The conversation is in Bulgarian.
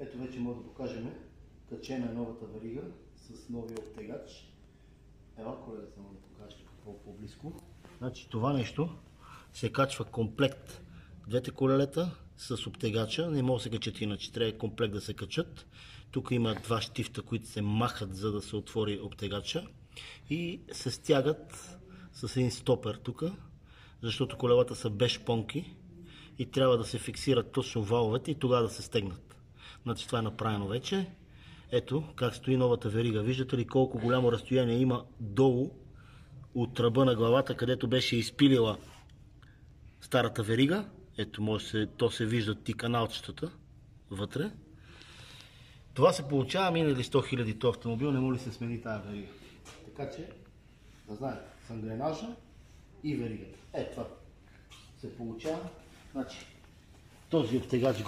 Ето вече може да покажем. Качена е новата верига с новия обтегач. Ела, колегата, да покажеш по-близко. Значи това нещо се качва комплект. Двете колелета с обтегача, не може да се качат иначе, трябва комплект да се качат. Тук има два щифта, които се махат, за да се отвори обтегача и се стягат с един стопер тук, защото колелата са без шпонки и трябва да се фиксират точно валовете и тогава да се стегнат. Значи това е направено вече. Ето как стои новата верига. Виждате ли колко голямо разстояние има долу от тръба на главата, където беше изпилила старата верига. Ето, то се виждат и каналчетата вътре. Това се получава, минали 100 000 този автомобил, не може ли се смени тази верига. Така че, да знаете, с ангренажа и веригата. Ето това се получава. Значи, този обтегач